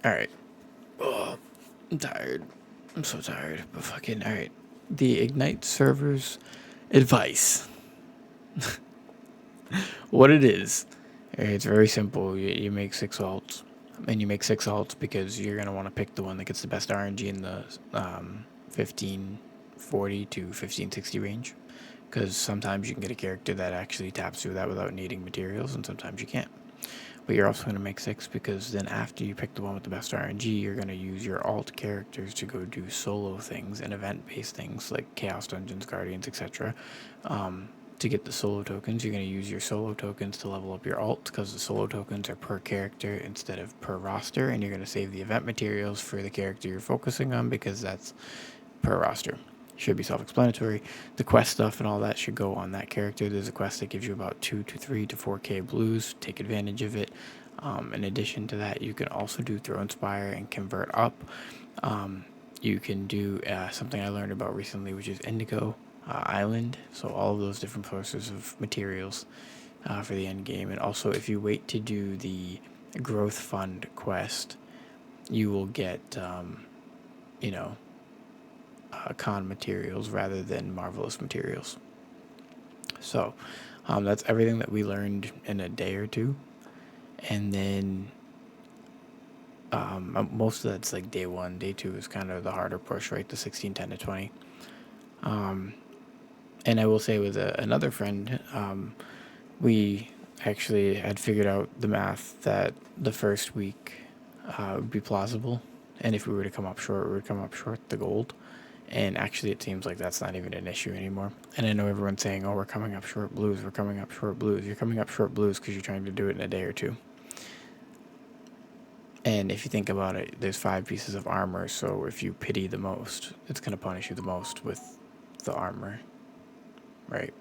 Alright. Oh, I'm tired. I'm so tired. But fucking, alright. The Ignite servers advice. What it is. It's very simple. You make 6 alts. And you make 6 alts because you're going to want to pick the one that gets the best RNG in the 1540 to 1560 range. Because sometimes you can get a character that actually taps through that without needing materials, and sometimes you can't. But you're also going to make 6 because then after you pick the one with the best RNG, you're going to use your alt characters to go do solo things and event-based things like Chaos Dungeons, Guardians, etc. To get the solo tokens, you're going to use your solo tokens to level up your alt because the solo tokens are per character instead of per roster, and you're going to save the event materials for the character you're focusing on because that's per roster. Should be self-explanatory. The quest stuff and all that should go on that character. There's a quest that gives you about 2 to 3 to 4k blues. Take advantage of it. In addition to that, you can also do Throne Spire and convert up. You can do something I learned about recently, which is Indigo Island. So all of those different sources of materials for the end game. And also, if you wait to do the Growth Fund quest, you will get, con materials rather than marvelous materials. So that's everything that we learned in a day or two. And then most of that's like day 1. Day 2 is kind of the harder push, right? The 16, 10 to 20. And I will say with another friend, we actually had figured out the math that the first week would be plausible. And if we were to come up short, we would come up short the gold. And actually, it seems like that's not even an issue anymore. And I know everyone's saying, oh, we're coming up short blues. We're coming up short blues. You're coming up short blues because you're trying to do it in a day or two. And if you think about it, there's 5 pieces of armor. So if you pity the most, it's going to punish you the most with the armor. Right?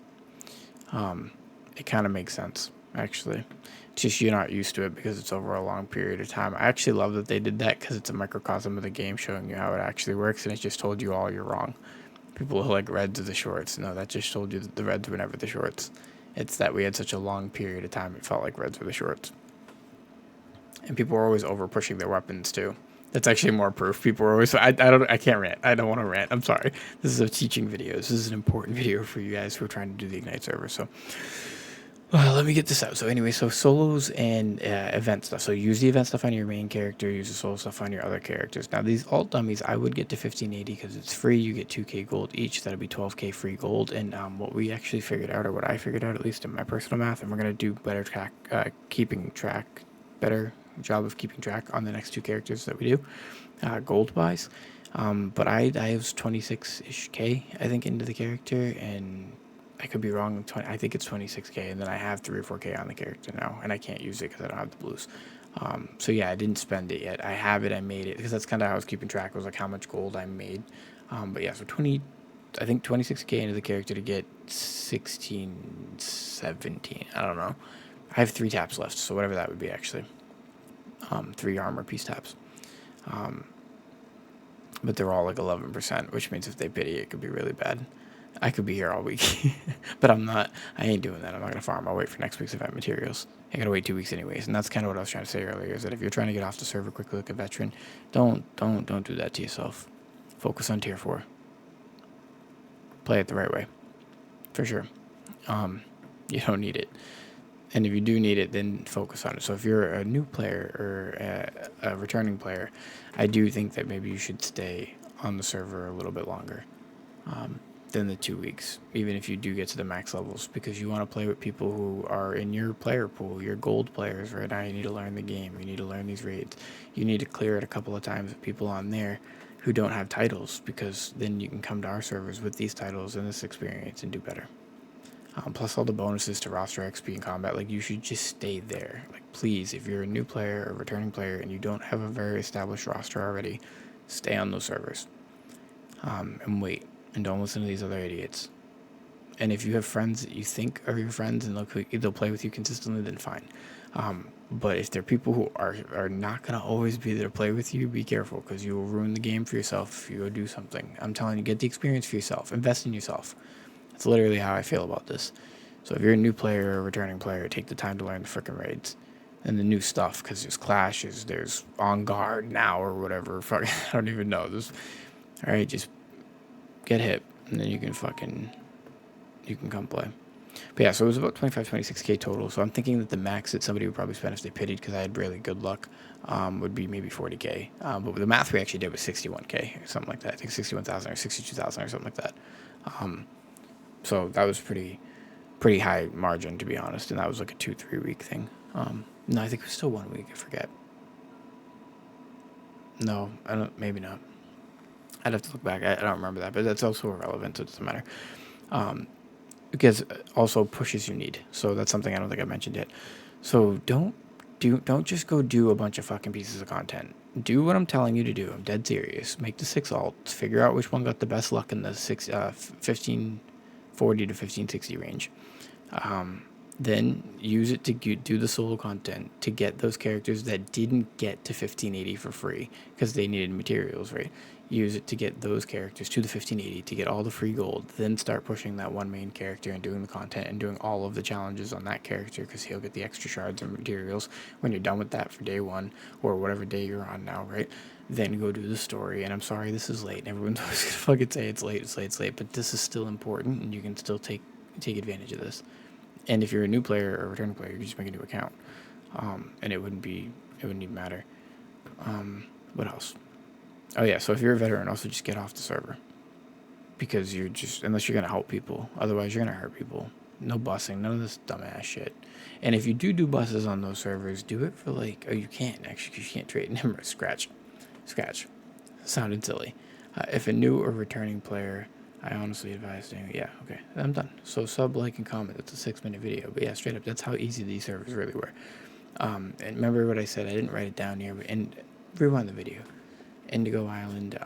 It kind of makes sense, actually. It's just you're not used to it because it's over a long period of time. I actually love that they did that because it's a microcosm of the game showing you how it actually works, and it just told you all you're wrong. People who like reds are the shorts. No, that just told you that the reds were never the shorts. It's that we had such a long period of time it felt like reds were the shorts. And people were always over pushing their weapons too. That's actually more proof. People were always. I can't rant. I don't want to rant. I'm sorry. This is a teaching video. This is an important video for you guys who are trying to do the Ignite server. So let me get this out. So anyway, so solos and event stuff. So use the event stuff on your main character. Use the solo stuff on your other characters. Now these alt dummies, I would get to 1580 because it's free. You get 2k gold each. That'll be 12k free gold. And what we actually figured out, or what I figured out at least in my personal math, and we're gonna do better better job of keeping track on the next 2 characters that we do, gold wise. But I was 26-ish k I think into the character, and I could be wrong. I think it's 26k, and then I have 3 or 4k on the character now, and I can't use it because I don't have the blues. So yeah, I didn't spend it yet. I have it. I made it because that's kind of how I was keeping track. It was like how much gold I made. But yeah, so 26k into the character to get 16, 17. I don't know. I have 3 taps left, so whatever that would be actually. 3 armor piece taps. But they're all like 11%, which means if they pity, it could be really bad. I could be here all week, but I'm not. I ain't doing that. I'm not gonna farm. I'll wait for next week's event materials. I gotta wait 2 weeks anyways, and that's kind of what I was trying to say earlier. Is that if you're trying to get off the server quickly like a veteran, don't do that to yourself. Focus on tier 4. Play it the right way, for sure. You don't need it, and if you do need it, then focus on it. So if you're a new player or a returning player, I do think that maybe you should stay on the server a little bit longer. Than the 2 weeks, even if you do get to the max levels, because you want to play with people who are in your player pool, your gold players. Right now, you need to learn the game. You need to learn these raids. You need to clear it a couple of times with people on there who don't have titles, because then you can come to our servers with these titles and this experience and do better. Plus all the bonuses to roster XP and combat. Like, you should just stay there. Like, please, if you're a new player or returning player and you don't have a very established roster already, stay on those servers and wait. And don't listen to these other idiots. And if you have friends that you think are your friends and they'll play with you consistently, then fine. But if they're people who are not going to always be there to play with you, be careful, because you will ruin the game for yourself if you go do something. I'm telling you, get the experience for yourself. Invest in yourself. That's literally how I feel about this. So if you're a new player or a returning player, take the time to learn the frickin' raids. and the new stuff, because there's clashes, there's on guard now or whatever. Fuck, I don't even know. All right, just get hit, and then you can come play. But yeah, so it was about 25, 26K total. So I'm thinking that the max that somebody would probably spend if they pitied, because I had really good luck, would be maybe 40K. But the math we actually did was 61K or something like that. I think 61,000 or 62,000 or something like that. So that was pretty high margin, to be honest, and that was like a 2-3 week thing. No, I think it was still 1 week. I forget. No, I don't. Maybe not. I'd have to look back. I don't remember that, but that's also irrelevant, so it doesn't matter. Because also pushes you need. So that's something I don't think I mentioned yet. So don't just go do a bunch of fucking pieces of content. Do what I'm telling you to do. I'm dead serious. Make the 6 alts. Figure out which one got the best luck in the 1540 to 1560 range. Then use it to do the solo content to get those characters that didn't get to 1580 for free because they needed materials, right? Use it to get those characters to the 1580 to get all the free gold. Then start pushing that one main character and doing the content and doing all of the challenges on that character because he'll get the extra shards and materials when you're done with that for day 1 or whatever day you're on now, right? Then go do the story. And I'm sorry this is late. Everyone's always gonna fucking say it's late, but this is still important and you can still take advantage of this. And if you're a new player or a returning player, you can just make a new account, and it wouldn't even matter. What else? Oh yeah, so if you're a veteran, also just get off the server, because unless you're gonna help people, otherwise you're gonna hurt people. No bussing, none of this dumbass shit. And if you do buses on those servers, do it for you can't actually, because you can't trade. Never scratch. Sounded silly. If a new or returning player, I honestly advise doing it. Yeah, okay, I'm done. So sub, like, and comment. It's a 6-minute video. But yeah, straight up, that's how easy these servers really were. And remember what I said, I didn't write it down here, and rewind the video. Indigo Island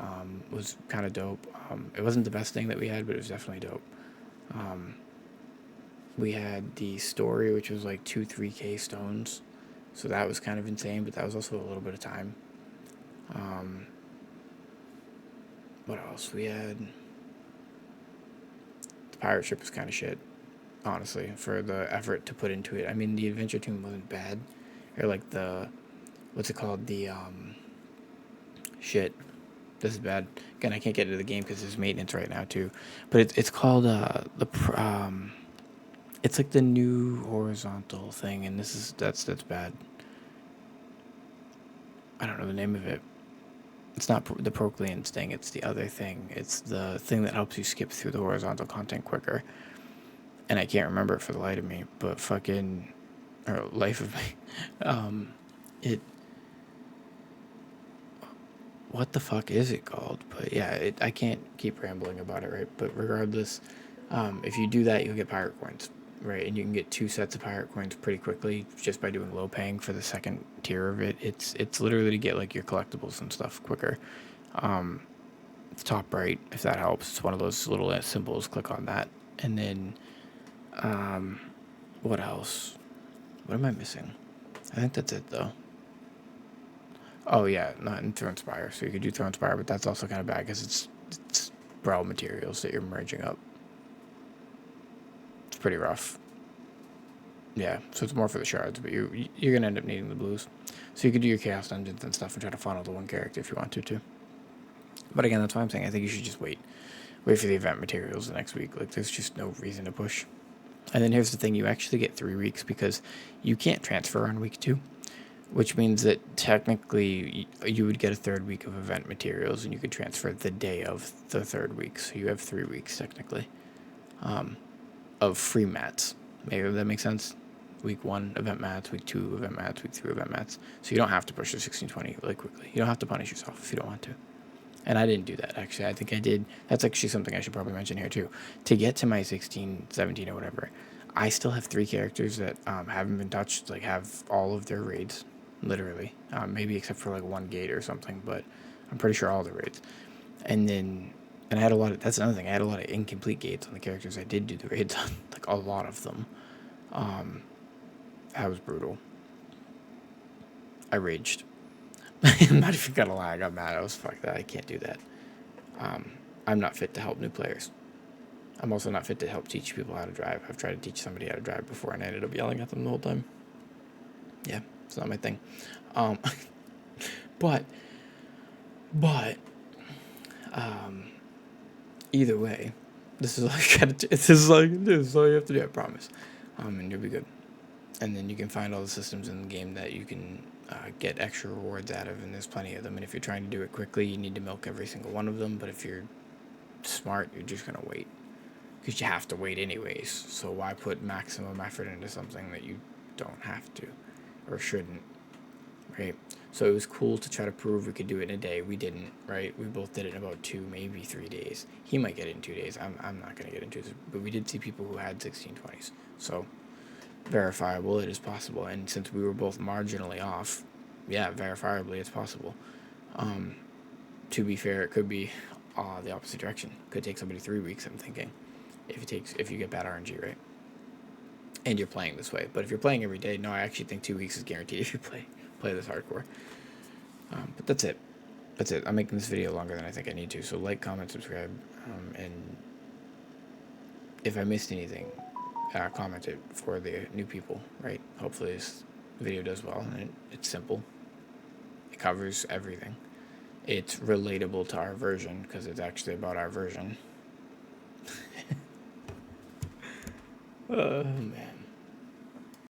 was kind of dope. It wasn't the best thing that we had, but it was definitely dope. We had the story, which was like 2-3K stones. So that was kind of insane, but that was also a little bit of time. What else? We had... The pirate ship was kind of shit, honestly, for the effort to put into it. I mean, the adventure tomb wasn't bad. Or like the... What's it called? The, shit. This is bad. Again, I can't get into the game because there's maintenance right now, too. But it's called, it's like the new horizontal thing, and that's bad. I don't know the name of it. It's not the Procleans thing, it's the other thing. It's the thing that helps you skip through the horizontal content quicker. And I can't remember it for the life of me, but fucking... Or life of me. What the fuck is it called? But yeah, I can't keep rambling about it, right? But regardless, if you do that, you'll get pirate coins, right? And you can get 2 sets of pirate coins pretty quickly just by doing low paying for the second tier of it. It's literally to get like your collectibles and stuff quicker. It's top right, if that helps. It's one of those little symbols. Click on that, and then what else? What am I missing? I think that's it though. Oh yeah, not in Thronespire. So you could do Thronespire, but that's also kind of bad because it's brawl materials that you're merging up. It's pretty rough. Yeah, so it's more for the shards, but you're gonna end up needing the blues. So you could do your chaos dungeons and stuff and try to funnel to one character if you want to too. But again, that's why I'm saying I think you should just wait for the event materials the next week. Like, there's just no reason to push. And then here's the thing: you actually get 3 weeks because you can't transfer on week 2. Which means that technically you would get a 3rd week of event materials and you could transfer the day of the 3rd week. So you have 3 weeks technically of free mats. Maybe that makes sense. Week 1 event mats, week 2 event mats, week 3 event mats. So you don't have to push the 1620 really quickly. You don't have to punish yourself if you don't want to. And I didn't do that, actually. I think I did. That's actually something I should probably mention here too. To get to my 16, 17 or whatever, I still have 3 characters that haven't been touched, like have all of their raids. Literally, maybe except for like 1 gate or something, but I'm pretty sure all the raids. And I had a lot of, that's another thing, I had a lot of incomplete gates on the characters I did do the raids on, like a lot of them. That was brutal. I raged. I'm not even gonna lie, I got mad. I was fuck that, I can't do that. I'm not fit to help new players. I'm also not fit to help teach people how to drive. I've tried to teach somebody how to drive before and I ended up yelling at them the whole time. Yeah. It's not my thing. Um, but but either way, this is all you gotta. This is all you have to do. I promise. And you'll be good. And then you can find all the systems in the game that you can get extra rewards out of, and there's plenty of them. And if you're trying to do it quickly, you need to milk every single one of them. But if you're smart, you're just gonna wait, because you have to wait anyways. So why put maximum effort into something that you don't have to or shouldn't, right? So it was cool to try to prove we could do it in a day. We didn't, right? We both did it in about 2, maybe 3 days. He might get it in 2 days. I'm not gonna get into it, but we did see people who had 1620s. So verifiable, it is possible. And since we were both marginally off, yeah, verifiably it's possible. To be fair, it could be the opposite direction. Could take somebody 3 weeks, I'm thinking, if you get bad RNG, right? And you're playing this way. But if you're playing every day, no, I actually think 2 weeks is guaranteed if you play this hardcore. But that's it. That's it. I'm making this video longer than I think I need to. So like, comment, subscribe, and if I missed anything, comment it for the new people, right? Hopefully this video does well, and it's simple. It covers everything. It's relatable to our version, because it's actually about our version. Oh, man.